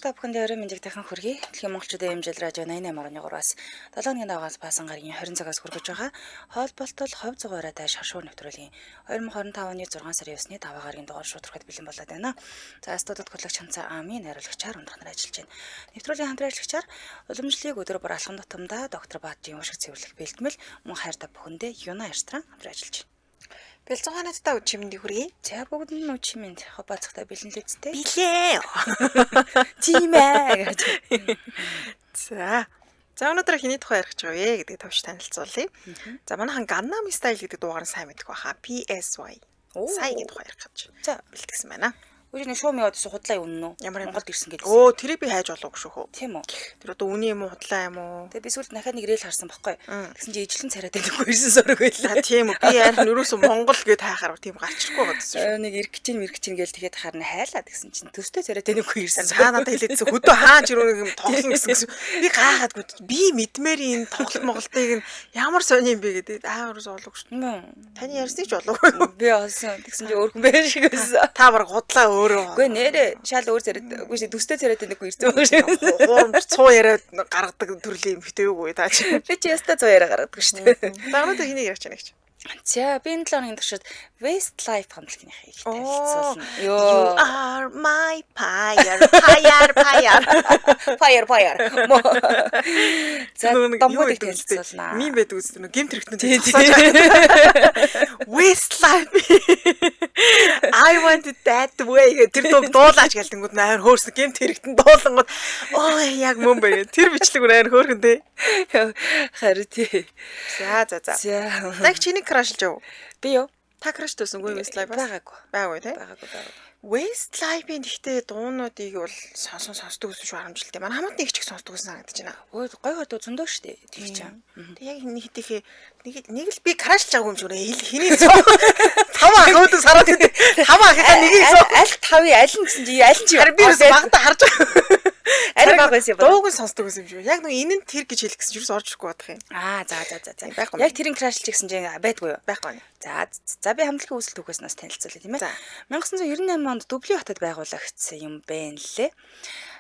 та бүхэнд өрөө мэндэгтэйхэн хүргэе. Дэлхийн монголчуудын эмжил радио 88.3-аас 7 өдрийн даваагаас баасан гарагийн 20 цагаас хүргэж байгаа. Хоолболтол ховь зугаараатай шаршуур нэвтрүүлгийн 2025 оны 6 сарын 9-ны даваа гарагийн дугаар шудархад бэлэн болоод байна. За студид хөтлөгч Ханцаа Амийн найруулагчаар ундрах нар ажиллаж байна. Нэвтрүүлгийн хамтран ажиллагчаар уламжлалыг өдөр бүр алхам тутамдаа доктор Баатарын уушиг цэвэрлэх бэлтгэл мөн хайр та бүхэндээ Юна Арстран хамтран ажиллаж байна. Бэлцэнханаттай үчимэнд хүргэе. За бүгд нь үчимэнд хобаацахтай бэлэн л үсттэй. Билээ. Тийм ээ гэж. За өнөөдөр хиний тухай ярих гэж байгаа вэ гэдгийг товч танилцуулъя. За манайхан Gangnam Style гэдэг дугаар нь сайн мэддэг баха. PSY. Сайн гэдэг тухай ярих гэж. За бэлтгэсэн байна. Үгүй нэг шуум яваад худлаа юм уу? Ямар Монголд ирсэн гэдэг. Тэрийг би хайж болоогүй шүү хөө. Тийм үү. Тэр одоо үний юм уу худлаа юм уу? Тэгээ би сүүлд дахиад нэг рэл харсан байхгүй. Тэгсэн чи ижлэн царайд байхгүй ирсэн сорог байлаа. Тийм үү. Би яарах нөрөөсөө Монгол гэд хайхаар тийм гарчихгүй гадсан шүү. Нэг ирэх чинь гээл тэгээд харна хайлаа гэсэн чинь төстэй царайд байхгүй ирсэн. Цаа надад хэлээдсэн хөдөө хаан чирүүг юм тоглоно гэсэн. Би гаагаад би мэдмээр энэ тоглолт моголтыг нь ямар сони юм бэ гэдэг аараас олоогүй шүү. Таны ярьсныг ч олоогүй. Би олсон. Тэгсэн чи өөр хүн байх шиг байсан. Та баг гудлаа өөрөө. Үгүй нэрээ шал өөр царайд үгүй төстэй царайд байхгүй ирсэн байх шиг. Хуурамч 100 яриад гаргадаг төрлийн эмхтэй юу гүй таач. Би чи яста 100 яриа гаргадаг шүү дээ. Дагнаад хэнийг ярьж байгаа гэж. За би энэ 7 өдрийн туршид Westlife хамтлагийнхаа их танилцуулна. You are my fire. За домгуудыг танилцуулна. Мим байдаг үст нү гэмт хэрэгтнүүд тасааж. Westlife. I want it that way. Тэр дуулаач гэлтэнгүүд нээр хөөрсөн гэмт хэрэгтэн дуулангууд яг мөн бэ. Тэр бичлэг нээр хөөрхөн те. Харин тий. За. Яг чиний крашж яв. Би юу? Та краш төсөнгөө Westlife байгаагүй те. Westlife-ийн ихтэй дуунуудыг бол сонсдог гэсэн шүү харамжилттай. Манай хамт нэг ч их сонсдог гэсэн санагдаж байна. Ой гой хатуу зөндөө штэ тийм ч юм. Тэг яг нэг л би краш чаагүй юм шиг хэний таваа хөөдөө сараад байдаг. Таваа хаа нэгийг аль тавын аль нь гэсэн чи аль нь чи би багтаа харж байгаа. Арай баг байсан юм. Дууг нь сонсдог гэсэн юм шиг. Яг нэг энэ нь тэр гэж хэлэх гэсэн чинь орж ирэхгүй бодох юм. За. Яг тэрийн крашлж гэсэн чинь байдгүй юу? Байхгүй. За би хамтлагийн үүсэл түүхээс нас танилцуулъя тийм ээ. 1998 онд Дублин хотод байгуулагдсан юм байна лээ.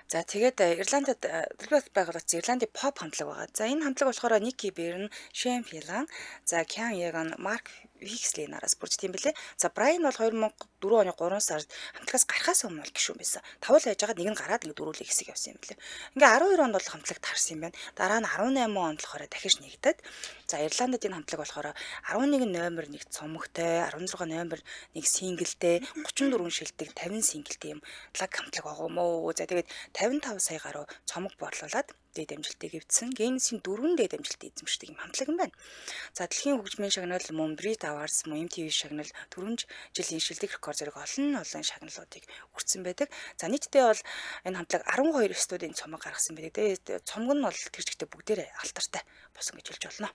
За тэгээд Ирландд Дублинд байгуулагдсан Ирландын pop хамтлаг байгаа. За энэ хамтлаг болохоор Ники Берн, Шен Филан, за Кян Яган, Марк Виксли нараас бүрж тийм бэлээ. За Брайан бол 2004 оны 3 сард хамтлагаас гарахаас өмнө бол гишүүн байсан. Тавал байж байгаа нэг нь гараад нэг дөрүүлээ хэсэг явсан юм бэлээ. Ингээ 12 онд бол хамтлаг тарсан юм байна. Дараа нь 18 онд болохоор дахиж нэгдээд за Ирландд энэ хамтлаг болохоор 11 номер 1 цомогтой, 16 номер 1 синглтэй, 34 шилдэг, 50 синглтэй юм лаг хамтлаг байгаа юм уу. За тэгээд 55 сая гаруй цомог борлуулад дээд амжилтыг эвдсэн. Генесийн 4 дээд амжилтыг эзэмшдэг юм хамтлаг юм байна. За дэлхийн хөгжмийн шагнал мөн Brit Awards, мөн MTV шагнал 4 жилийн шилдэг рекорд зэрэг олон шагналуудыг хүртсэн байдаг. За нийтдээ бол энэ хамтлаг 12 студийн цомог гаргасан байдаг. Тэгээд цомог нь бол тэр чигтээ бүгдээрээ алтартай босон гэж хэлж болно.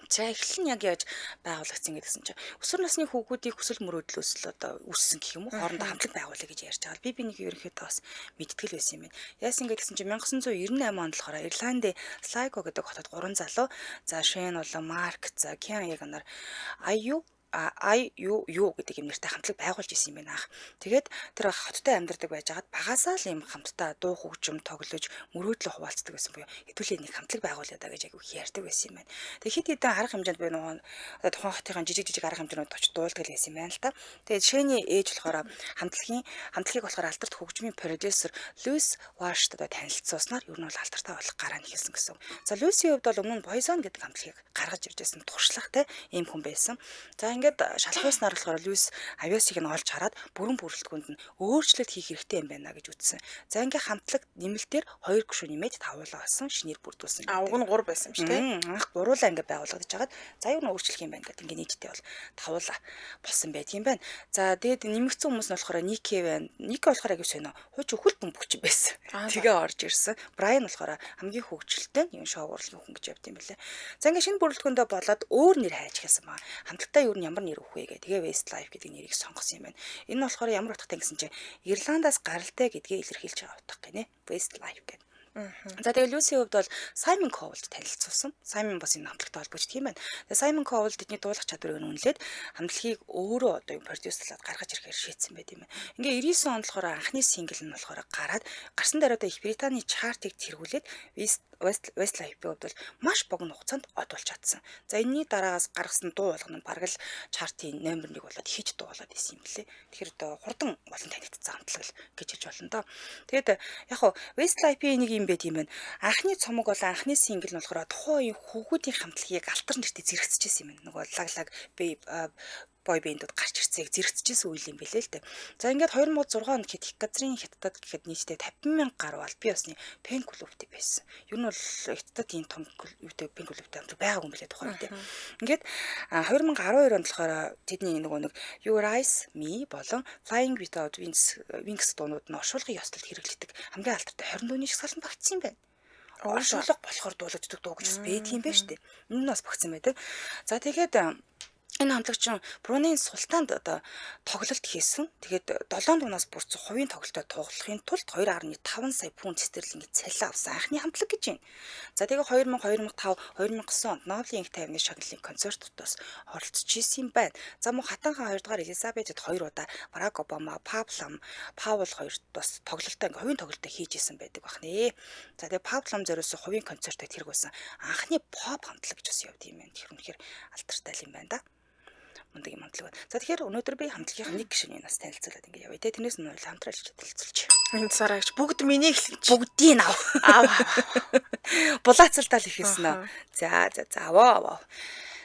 За эхлэл нь яг яаж байгуулагдсан гэдгсэн чинь өсвөр насны хүүхдүүдийг хүсэл мөрөөдлөөс л одоо үссэн гэх юм уу хоорондоо хамтлаг байгуулъя гэж ярьж байгаа. Би нэг ерөнхийдөө бас мэдтгэл байсан юм байна. Яасан гэдгсэн чинь 1998 онд болохоор Ирландын Sligo гэдэг хотод 3 залуу за Шен болон Марк за Кян Яганаар IU гэдэг юм нэртэй хамтлаг байгуулж исэн юм байна ах. Тэгээд тэр хоттой амьдардаг байжгаад багасаа л юм хамтдаа дуу хөгжим тоглож мөрөөдлөө хуваалцдаг байсан буюу хэдүүлээ нэг хамтлаг байгуулъя даа гэж яг ярьдаг байсан юм байна. Тэгээд хэд хэдэн арга хэмжээнд би нөгөө тухайн хотын жижиг арга хэмжээнүүд очиж дуулдаг байсан юм байна л та. Тэгээд Шэний ээж болохоор хамтлагийг болохоор алдарт хөгжмийн продюсер Луис Вашт одоо танилцуулснаар ер нь бол алдартай болох гараа нэхэлсэн гэсэн. За Луисийн хувьд бол өмнө нь Boyzone гэдэг хамтлагийг гаргаж ирж байсан туршлагатай ийм хүн байсан. За ингээд шалхууснаар болохоор Луис авиасыг нь олж хараад бүрэн бүрэлдэхүүнд нь өөрчлөлт хийх хэрэгтэй юм байна гэж үзсэн. За ингээд хамтлаг нэмэлтээр 2 гишүүн нэмээд тавуулаа болсон шинээр бүрдүүлсэн. Уг нь 3 байсан юм шүү дээ. Анх гуруулаа ингээд байгуулагдаж хагаад за юу н өөрчлөх юм байна гэдэг ингээд нийтдээ бол тавуулаа болсон байдаг юм байна. За тэгээд нэмэгдсэн хүмүүс нь болохоор Ники байна. Ники болохоор яг сонио хууч өхөл бөмбөгч байсан. Тэгээ орж ирсэн. Брайан болохоор хамгийн хөгжилтэй юм шоу урлагийн хүн гэж явд юм байлаа. За ингээд шинэ бүрэлдэхүүндээ болоод өөр нэр хайж хэлсэн баа. Хамтлагтаа юу ямар нэр өгөх вэ гэх. Тэгээ Westlife гэдэг нэрийг сонгосон юм байна. Энэ нь болохоор ямар утгатай гэсэн чинь Ирландаас гаралтай гэдгээ илэрхийлж байгаа утга гинэ. Westlife гэдэг. За тэгээ Люсийн хувьд бол Саймон Ковалд танилцуулсан. Саймон бас энэ хамтлагтай холбооч тийм байна. Тэгээ Саймон Ковалд тэдний дуулах чадварыг үнэлээд хамтлагийг өөрөө одоо юм продюсерлаад гаргаж ирэхээр шийдсэн байт юм. Ингээ 99 онд болохоор анхны сингл нь болохоор гараад гарсан даруйдаа Их Британий чартыг тэргүүлээд Westlife-ийн хувьд бол маш богино хугацаанд од болж чадсан. За энэний дараагаас гаргасан дуу болгоно нь бараг л чартын номер 1 болоод хит дуу болоод исэн юм лээ. Тэгэхээр одоо хурдан болон танигдсан хамтлаг л гэж хэлж болно доо. Тэгээд яг хуу Westlife-ийн нэг юм байт юм байна. Анхны цомог бол анхны сингл нь болохоор тухайн үеийн хүүхдийн хамтлагийг алтар нэртэй зэрэгцэжсэн юм байна. Нөгөө лаглаг бой бэндүүд гарч ирцээг зэрэгцэжсэн үйл юм билээ л дээ. За ингээд 2006 онд их газрын хятадд гэхэд нийтдээ 50,000 гаруй аль бие усны пен клубтэй байсан. Ер нь бол хятадд энэ том юутэй пен клубтэй хамт байгаагүй юм билээ тухайн үед. Ингээд 2012 онд болохоор тэдний нэг Your Eyes Me болон Flying Without Wings дуунууд нь оршуулгын ёслолд хэрэглэдэг хамгийн алдартай 20 дууны жагсаалан багтсан юм байна. Оршуулга болохоор дуулагддаг дуу гэж бас байдгийн байна шүү дээ. Энэ нь бас багтсан байдаг. За тэгээд энэ хамтлагч Брунейн султаанд одоо тоглолт хийсэн. Тэгээд 7 дуунаас бүрдсэн хувийн тоглолтод тоглохын тулд 2.5 сая паунд стерлингийн цалин авсан анхны хамтлаг гэж байна. За тэгээд 2000, 2005, 2009 онд Нобелийн их тайвны шагналын концертуудаас оролцож ирсэн юм байна. За мөн хатан хаан 2 дугаар Элизабетэд 2 удаа, Барак Обама, Паул хоёрт бас тоглолтоо хувийн тоглолтоо хийж исэн байдаг бахнэ. За тэгээд Паулам зориулсан хувийн концертод хэрэгсэн анхны pop хамтлаг гэж бас явд юм байна. Тэр үнэхээр алдартай юм байна да. Мундаг юм хамтлаг байна. За тэгэхээр өнөөдөр би хамтлагийн нэг гишүүнийг нас танилцуулаад ингэ явъя те. Тэрнээс нь хамтралж танилцуулж. Энэ сараагч бүгд миний эхлэж бүгдийг ав. Булаацалтаа л ихэлсэн нөө. За аваа.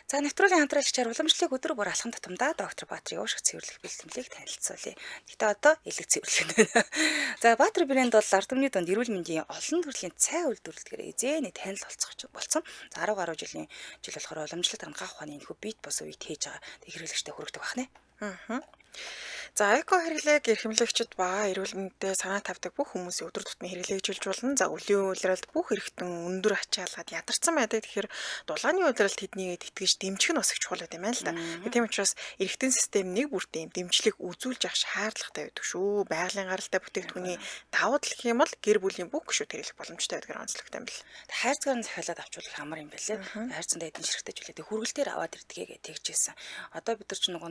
За нэвтрүүлгийн хамтраалагчаар уламжлалыг өдөр бүр алхам татамдаа доктор Баатрын уушиг цэвэрлэх бэлтгэлийг танилцуулъя. Гэхдээ одоо элэг цэвэрлэх нэ. За Баатар брэнд бол ард түмний дунд эрүүл мэндийн олон төрлийн цай үйлдвэрлэдгээр эзээний танил болсон. За 10 гаруй жил болохоор уламжлалт ангаах ухааны энэхүү бит бос үед хийж байгаа хэрэглэгчтэй хүргэдэг бахнэ. За эко хэрэглээг эрхэмлэгчид ба эрүүл мэндэд санаа тавьдаг бүх хүмүүсийн өдөр тутмын хэрэглээгжүүлж болно. За үлийн үйлрэлд бүх хэрэгтэн өндөр ачаалаад ядарсан байдаг. Тэгэхээр дулааны үйлрэлд тэднийг тэтгэж дэмжих нь бас их чухал юм байна л да. Тийм учраас эрхтэн систем нэг бүртээ юм дэмжлэг үзүүлж явах шаардлагатай байдаг шүү. Байгалийн гаралтай бүтээгдэхүүний давуу тал гэх юм бол гэр бүлийн бүх гишүүд хэрэглэх боломжтой байдгаар онцлогтой юм бэл. Хайрцагаараа захиалаад авчруулах амар юм байлээ. Хайрцагтай эдийн ширхтэй жилээ хүргэлтээр аваад ирдгээгээ тэгжсэн. Одоо бид нар ч нэг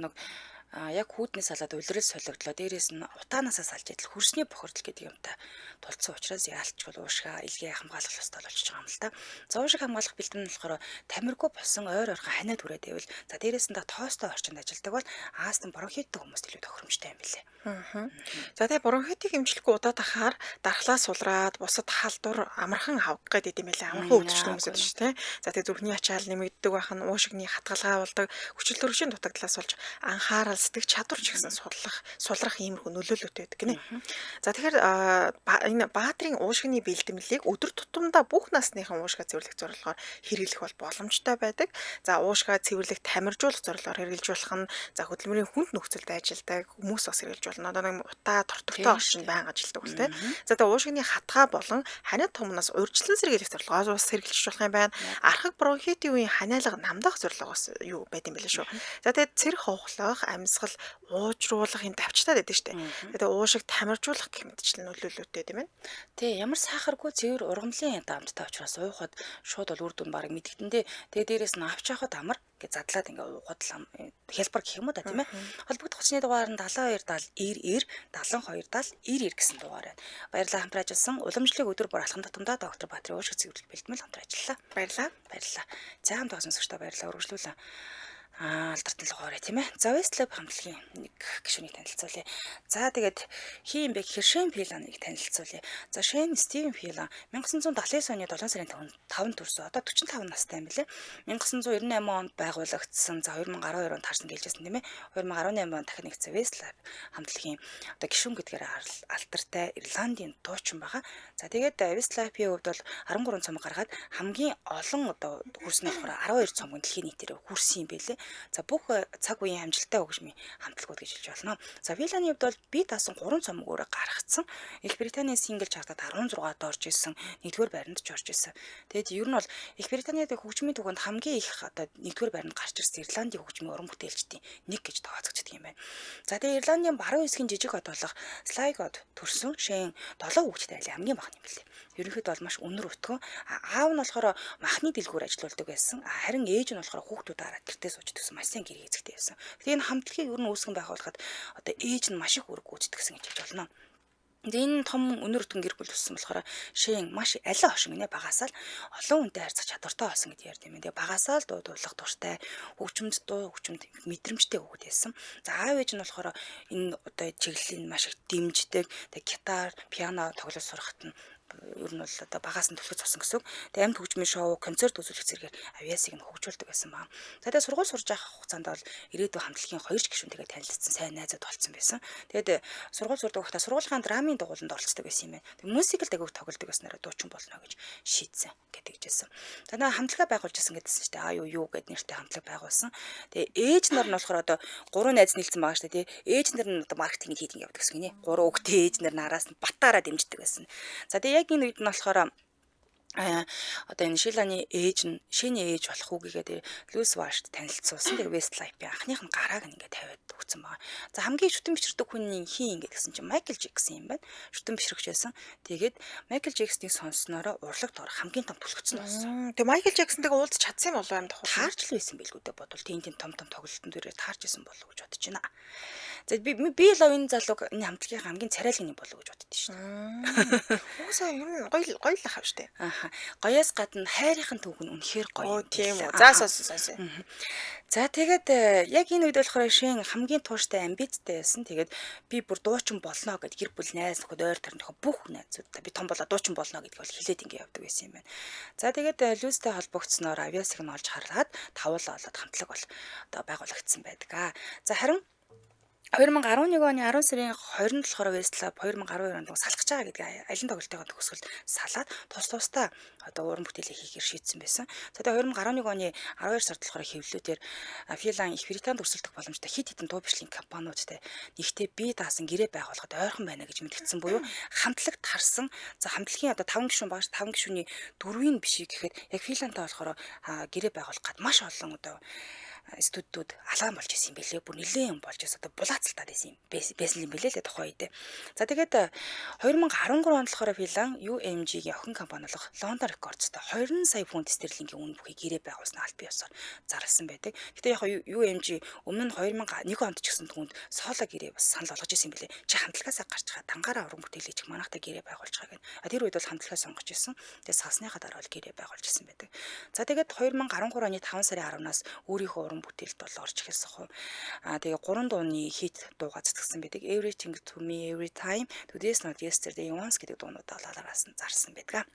яг хүүднээс салаад улирал солигдлоо. Дээрээс нь утаанаасаа салж идэл хөрсний бохирдол гэдэг юмтай тулцсан учраас яалтчгүй уушгаа илгээ хамгаалах ёстой болчихж байгаа юм л та. За уушиг хамгаалах бэлтгэн нь болохоор тамиргүй болсон ойрхон ханиад хүрээд байвал за дээрээс нь тоостой орчинд ажилладаг бол астм бронхиттэй хүмүүст илүү тохиромжтой юм билээ. За тэгээ бронхитыг эмчлэхгүй удаад ахаар дархлаа сулраад бусад халдвар амархан авах гэдэг юм байлаа. Амархан өвдчих хүмүүс байдаг шүү, тэ. За тэгээ зүрхний ачаал нэмэгддэг байх нь уушигны хатгалгаа болдог хүчил төрөшийн дутагдлаас болж анхаарал сэтгэх чадвар ч гэсэн сулрах иймэрхүү нөлөөлөлт байдаг гинэ. За тэгэхээр энэ Баатрын уушигны бэлтгэлийг өдөр тутамдаа бүх насныхан уушгаа цэвэрлэх зорилгоор хэрэглэх бол боломжтой байдаг. За уушгаа цэвэрлэх тамиржуулах зорилгоор хэрэглэж болох нь за хөдөлмөрийн хүнд нөхцөлд ажилладаг хүмүүс бас хэрэглэж болно. Одоо нэг утаа тортортой орчинд байнга ажилладаг бол тэ. За тэгээ уушигны хатгаа болон ханиад томноос урьдчилан сэргийлэх зорилгоор бас хэрэглэж болох юм байна. Архаг бронхитийн үеийн ханиалга намдах зорилгоос юу байд юм бэлээ шүү. За тэгээ цэрэг ховхлох, амьсгал, уужруулах энэ давчтаад байдаг шүү дээ. Тэгээ уушиг тамиржуулах гэх мэтчлэн нөлөөлөлттэй тийм ээ. Тий, ямар сахаргүй цэвэр ургамлын даамттай учраас уухад шууд бол үр дүн баг мэдгэдэндээ тэгээ дээрээс нь авч явахад амар гэж задлаад ингээ уухад хялбар гэх юм уу да тийм ээ. Холбогдох хүчний дугаар нь 72 70 92 70 90 90 гэсэн дугаар байна. Баярлалаа хамтран ажилласан. Уламжлалыг өдөр бүр алхам татамдаа доктор Баатрын уушиг цэвэрлэх бэлтгэл хамтран ажиллалаа. Баярлалаа. За хамт байгаа сонсогчдоо баярлалаа үргэлжлүүлээ. Алдартай л гоорой тийм ээ. За Westlab хамтлагийн нэг гишүүнийг танилцуулъя. За тэгээд хин бэ гэхээр Шен Филаныг танилцуулъя. За Шен Стивен Филан 1979 оны 7 сарын 5-нд төрсөн. Одоо 45 настай юм билээ. 1998 онд байгуулагдсан. За 2012 онд харсан гэлжсэн тийм ээ. 2018 онд дахин нэгдсэн Westlab хамтлагийн одоо гишүүн гэдгээр алдартай Ирландийн дуучин байгаа. За тэгээд Westlab-ийн хувьд бол 13 цомог гаргаад хамгийн олон одоо хүрсэн болохоор 12 цомог дэлхийн нийтээр хүрсэн юм билээ. За бүх цаг үеийн амжилттай хөгжмийн хамтлагууд гэж хэлж болно. За Виланы хувьд бол бие даасан 3 цомог өөрөө гаргацсан. Их Британийн сингл чартад 16-д орж исэн, 1-р байранд ч орж исэн. Тэгээд ер нь бол Их Британид хөгжмийн түвшинд хамгийн их одоо 1-р байранд гарч ирсэн Ирландийн хөгжмийн уран бүтээлчдийн нэг гэж тооцогддог юм байна. За тэгээд Ирландийн баруун хэсгийн жижиг хот болох Sligo төрсөн Шин 7 хүүхэдтэй айлын хамгийн бага юм билээ. Ерөнхийдөө бол маш өнөр өтгөн. Аав нь болохоор махны дэлгүүр ажиллаулдаг байсан. Харин ээж нь болохоор хүүхдүүд хараад гэртээ сууждаг гэсэн маш сайн гэрээ эзэгтэй байсан. Тэгээд энэ хамтлагийг ер нь үүсгэн байгуулахад одоо ээж нь маш их үүрэг гүйцэтгэх гэсэн гэж хэлж болно. Энэ том өнөр өтгөн гэр бүл өссөн болохоор Шин маш алин хошин нэ багасаал олон хүнтэй харьцах чадвартай болсон гэж ярьд юм. Тэгээ багасаал дуулах дуртай, хөгжмөд мэдрэмжтэй хүүхэд байсан. За аав ээж нь болохоор энэ одоо чиглэлийн маш их дэмждэг. Тэгээ гитар, пиано тоглож сурахад нь ер нь бол одоо багаас нь төлөж цусан гэсэн. Тэгээ амьд хөгжмийн шоу, концерт үзүүлэх зэрэгээр авьяасыг нь хөгжүүлдэг байсан байна. За тэгээ сургууль сурж байгаа хугацаанд бол ирээдүйн хамтлагийн 2 ч гишүүнтэйгээ танилцсан, сайн найзууд болсон байсан. Тэгээд сургууль сурдаг байхдаа сургуулийн драмын дугууланд оролцдог байсан юм байна. Тэгээ мюзикл дагууг тоглодог байснараа дуучин болно гэж шийдсэн гэдэг жисэн. За нэг хамтлага байгуулж ирсэн гэдсэн шүү дээ. юу гэд нэртэй хамтлаг байгуулсан. Тэгээ ээж нар нь болохоор одоо 3 найз нийлсэн байгаа шүү дээ. Ээж нар нь одоо маркетинг хийдэг явдаг гэсэн гинэ. 3 хүүхдээ ээж нар нараас нь батаараа дэмждэг байсан. За тэгээ яг энэ үед нь болохоор одоо энэ Шиланы ээж нь Шиний ээж болох үгийгээ Льюис Вашт танилцуулсан. Тэгээ Westlife-ийн анхных нь гарааг ингээд тавиад өгсөн байгаа. За хамгийн шүтэн бичирдэг хүн хин ингээд гэсэн чинь Майкл Джексон юм байна. Шүтэн бишрэгч байсан. Тэгээд Майкл Джексоныг сонсноороо урлаг дор хамгийн том түлхэгцэн болсон. Тэгээ Майкл Джексонтэйгээ уулзч чадсан юм болов юм дах. Таарч л байсан билгүүдээ бодвол тийм том тоглолтын дээрээ таарч исэн болов гэж бодож байна. За би л энэ залууг энэ хамтлагийн хамгийн царайлын юм болов гэж боддоо шүү дээ. Уусаа юм гоё л хав штэ. Ааха. Гоёос гадна хайрын түүх нь үнэхээр гоё. Тийм үү. За сонсоо. За тэгээд яг энэ үед болохоор Шин хамгийн тууштай амбицтай байсан. Тэгээд би бүр дуучин болно гэд гэр бүл найз нөхөд ойр төрнийхөө бүх найзуудаа би том болоо дуучин болно гэдгийг бол хэлээд ингэ явдаг байсан юм байна. За тэгээд Льюистэй холбогдсноор авьяасыг нь олж хараад тавуулаа болоод хамтлаг бол одоо байгуулагдсан байдаг. За харин 2011 оны 10 сарын 20-нд болохоор Westlife 2012 онд салах гэж байгаа гэдгийг алин тоглолтойгоо төгсгөл салаад тусдаа одоо уран бүтээлээ хийхээр шийдсэн байсан. За тэгээ 2011 оны 12 сард болохоор хэвлэлүүдээр Филан Их Британд өрсөлдөх боломжтой хэд хэдэн дуу бичлэгийн компаниудтай нэгтээ бие даасан гэрээ байгуулахад ойрхон байна гэж мэдгдсэн буюу хамтлагт харсан. За хамтлагийн одоо 5 гишүүн багш 5 гишүүний 4-ийн бишиг гэхэд яг Филантай болохоор гэрээ байгуулах гад маш олон одоо студиуд алаан болж исэн юм бэлээ. Бүр нэлээд юм болж исэн. Одоо булаацалтаад байсан юм бэлээ л тухайн үед. За тэгээд 2013 онд болохоор Филан UMG-ийн охин компани болох London Records-тай 20 сая фунт стерлингийн үнэ бүхий гэрээ байгуулсан аль бие ёсоор зарласан байдаг. Гэтэ яг UMG өмнө нь 2001 онд ч гэсэн түнд соло гэрээ бас санал болгож исэн юм бэлээ. Чи хамтлагаасаа гарч байгаа дангаараа уран бүтээл хийж манайхтай гэрээ байгуулж байгаа гэнэ. Тэр үед бол хамтлагаа сонгож исэн. Тэгээд салсныхаа дараа бол гэрээ байгуулж исэн байдаг. За тэгээд 2013 оны 5 сарын 10-наас өөрийнхөө бүтээлд бол орж эхэлсэн хөө. Тэгээ 3 дууны хит дуугаа цэцгсэн байдаг. Everything to me every time, Today's not yesterday once гэдэг дуунуудаа лалаараас нь зарсан байдаг.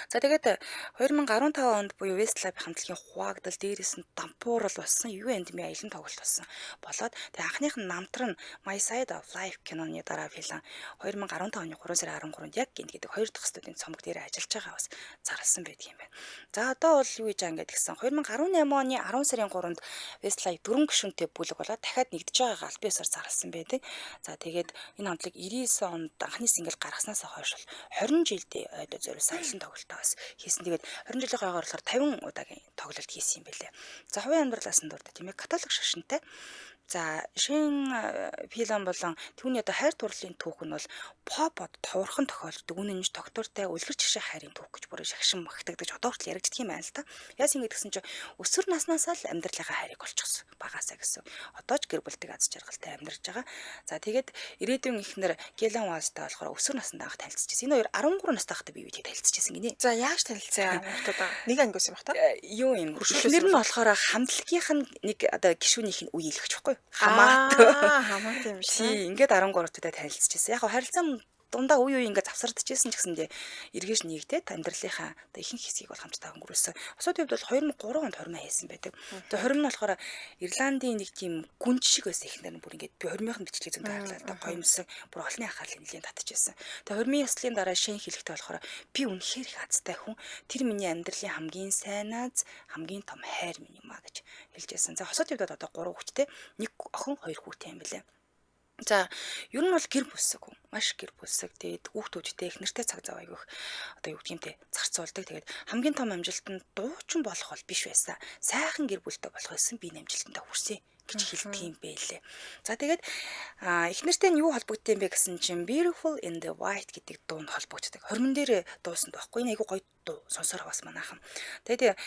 За тэгээд 2015 онд буюу Westlife хамтлагийн хуваагдал дээрээс нь дампуурал болсон UNDM аялын тоглолт болсон. Болоод тэгээд анхных нь намтар нь My Side of Life киноны дараа Филан 2015 оны 3 сарын 13-нд яг гинт гэдэг 2 дахь студийн цомог дээр ажиллаж байгаа бас зарласан байдаг юм байна. За одоо бол юу гэж ангид гэсэн 2018 оны 10 сарын 3-нд Westlife 4 гишүүнтэй бүлэг болоод дахиад нэгдэж байгаагаа аль биесээр зарласан байдаг. За тэгээд энэ хамтлаг 99 онд анхны сингл гаргаснаас хойш 20 жилдээ ойдоо зориулсан тоглолтоо бас хийсэн. Тэгээд 20 жилийн хойгоор болохоор 50 удаагийн тоглолт хийсэн юм байлээ. За хувийн амьдралаас нь дуртай тийм ээ католик шашинтай. За Шин Филан болон түүний одоо хайр дурлалын түүх нь бол попод товархан тохиолддог. Үнэнж доктортай үлгэр жишээ хайрын түүх гэж бүрэн шагшин магтагдаж одоо хүртэл яригддаг юм байна л та. Яасан гэдгсэн чинь өсвөр наснасаа л амьдралынхаа хайрыг олчихсон. Багасаа гэсэн. Одоо ч гэр бүлтэй аз жаргалтай амьдарч байгаа. За тэгээд ирээдүйн ихнэр Гелан Валстай болохоор өсвөр насндаа анх танилцчихсан. Энэ хоёр 13 настай хахад бие биетэй танилцчихсан гинэ. За яаж танилцсан? Нэг ангиус юм бах та. Юу юм? Эхнэр нь болохоор хамтлагийнх нь нэг одоо гишүүнийх нь үеэлгэж байхгүй. Хамаат юм шиг. Ингээд 13 туудаа танилцчихсан. Яг харилцаа дундаа үе үе ингээд завсардчихсэн ч гэсэндээ эргэж нэгдээд амьдралынхаа одоо ихэнх хэсгийг бол хамтдаа өнгөрөөсөн. Босоод үед бол 2003 онд хормоо хийсэн байдаг. Тэгээ хормоо нь болохоор Ирландийн нэг тийм гүнж шиг байсан ихнэр нь бүр ингээд би хормооны бичлэгийг зөндөө харлаа л да гоёмсаг бүр олонний анхаарлыг нэлийн татчихсан. Тэгээ хормын яслын дараа шин хэлэхтэй болохоор би үнэхээр их азтай хүн. Тэр миний амьдралын хамгийн сайн наз, хамгийн том хайр минь юм а гэж хэлжсэн. За хосоод үед одоо 3 хүүхэдтэй, 1 охин 2 хүүтэй юм билээ. За ер нь бол гэр бүлсэг хүн маш гэр бүлсэг тэгээд хүүхдүүдтэй их нэртэй цаг зав аягүйх одоо юу гэх юм те зарцуулдаг тэгээд хамгийн том амжилт нь дуучин болох бол биш байсан сайхан гэр бүлтэй болох байсан би амжилтандаа хүрсэн гэж хэлдэг юм байлээ. За тэгээд их нэртэй нь юу холбогдсон юм бэ гэсэн чинь Beautiful in the White гэдэг дуунд холбогддог. Хормон дээр дуусан байхгүй нэг айгүй гоё дуу сонсороо бас манайхан. Тэгээд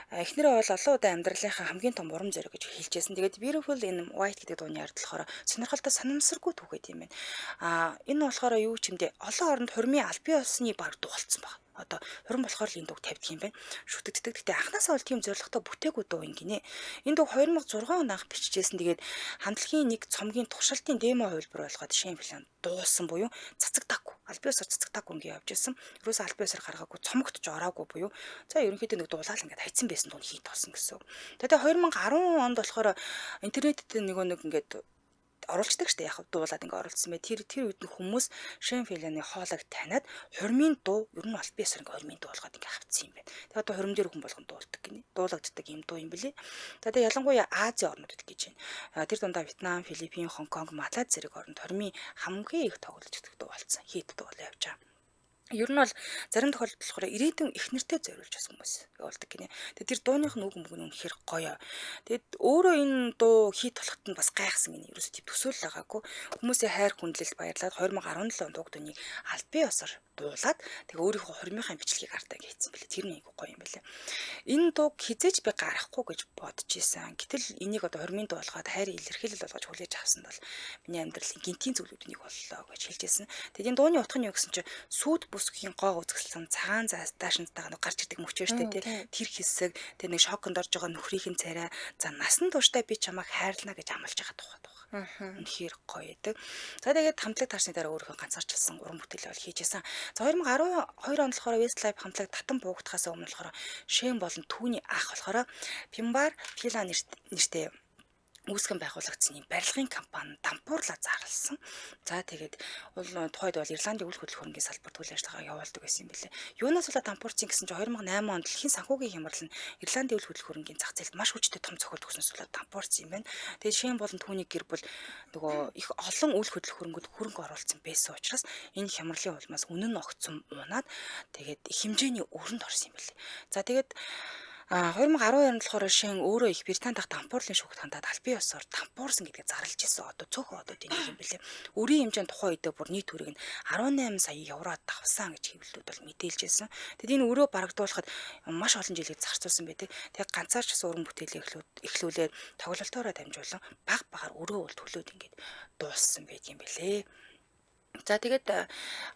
эхнэрээ бол олон удаа амьдралынхаа хамгийн том урам зориг гэж хэлжсэн. Тэгээд Beautiful in White гэдэг дууны ард болохоор сонирхолтой санамсаргүй түүхэд юм байна. Энэ болохоор юу ч юм дэ олон оронд хормын албан ёсны баг дуу болсон баг. Одоо хорин болохоор л энэ дууг тавьдаг юм байна. Шүтдэгдэг. Гэтэ анхнаасаа бол тийм зоригтой бүтээгүү дуу ингэнэ. Энэ дуу 2006 он анх бичижсэн. Тэгээд хамтлагийн нэг цомгийн туршилтын демо хувилбар болгоод шин филм дуусан буюу цацагдаагүй. Албан ёсоор цацагдаагүй ингээ явж ирсэн. Ерөөсөө албан ёсоор гаргаагүй, цомогтж ороогүй буюу. За ерөнхийдөө нэг дуулаад ингээд хайцсан байсан дуу хийд болсон гэсэн. Тэгээд 2010 онд болохоор интернетэд нэг ингээд оруулцдаг штэ яг дуулаад ингээ оруулсан бай. Тэр үед нь хүмүүс шин филаны хоолойг таниад хормын дуу ер нь аль биесэр ингээ хормын дуу болгоод ингээ хавцсан юм байна. Тэгээд одоо хором дээр хүн болгон дуулдаг гинэ. Дуулагддаг юм дуу юм билий. Тэгээд ялангуяа Азийн орнуудад гэж байна. Тэр дундаа Вьетнам, Филиппин, Хонконг, Малайз зэрэг орнд хормын хамгийн их тоглож өгдөг дуу болсон. Хийд дуу бол явж байгаа. Ер нь бол зарим тохиолдолд болохоор ирээдүйн их нэртэй зориулж бас хүмүүс явуулдаг гинэ. Тэгээд тэр дууных нь үг мөг нь үнэхээр гоё. Тэгээд өөрөө энэ дуу хийт болоход нь бас гайхсан гинэ. Ерөөсөө тийм төсөөлөл байгаагүй. Хүмүүсийн хайр хүндлэлд баярлаад 2017 онд уг дууны албан ёсоор дуулаад тэгээ өөрийнхөө хормынхаа бичлэгийг артаа хийцэн бэлээ. Тэр нэг гоё юм бэлээ. Энэ дууг хизээж би гаргахгүй гэж бодож исэн. Гэтэл энийг одоо хормын дуу болгоод хайрын илэрхийлэл болгож хүлээж авсан бол миний амьдралын гинтийн зүйлүүд нэг боллоо гэж хэлжсэн. Тэгээд энэ дууны утга нь юу гэсэн чинь сүйд бүсгийн гоо үзэсгэлэн цагаан даашинтайгаа гарч ирдэг мөчөө штэ тий. Тэр хэсэг тэр нэг шоконд орж байгаа нөхрийн царай за насан туршдаа би чамайг хайрлана гэж амлаж байгаа тухай. Үнэхээр гоё байдаг. За тэгээд хамтлаг таарсны дараа өөрийнхөө ганцаарчилсан уран бүтээлээ бол хийжсэн. За 2012 онд болохоор Westlife хамтлаг татан буугдахаас өмнө болохоор Шэн болон түүний ах болохоор Pimbar Phila нэртэй үүсгэн байгуулагдсан барилгын компани дампуурлаа зарласан. За тэгээд тухайд бол Ирландын үйл хөдлөх хөрөнгөний салбарт үйл ажиллагаа явуулдаг байсан юм билээ. Юунаас болоод дампуурчин гэсэн чинь 2008 онд дэлхийн санхүүгийн хямрал нь Ирландын үйл хөдлөх хөрөнгөний зах зээлд маш хүчтэй том цохилт өгснөөс болоод дампуурсан юм байна. Тэгээд Шин болон түүний гэр бүл нөгөө их олон үйл хөдлөх хөрөнгөд хөрөнгө оруулсан байсан учраас энэ хямралын улмаас үнэн нь огцом унаад тэгээд их хэмжээний өрөнд орсон юм билээ. За тэгээд 2012 онд болохоор Шин өөрөө их Британи дахь дампуурлын шүүхт хандаад албан ёсоор дампуурсан гэдгийг зарлж ирсэн. Одоо цөөхөн одод энэ юм билээ. Өрийн хэмжээнд тухайн үедээ бүр нийт төрийг нь 18 сая евро давсан гэж хэвлэлүүд бол мэдээлж ирсэн. Тэгэд энэ өрөө барагдуулахад маш олон жилийг зарцуулсан байдаг. Тэгээд ганцаарч уран бүтээлээ эхлүүлээд тоглолтоороо дамжуулан баг багаар өрөө бол төлөөд ингээд дууссан байт юм билээ. За тэгээд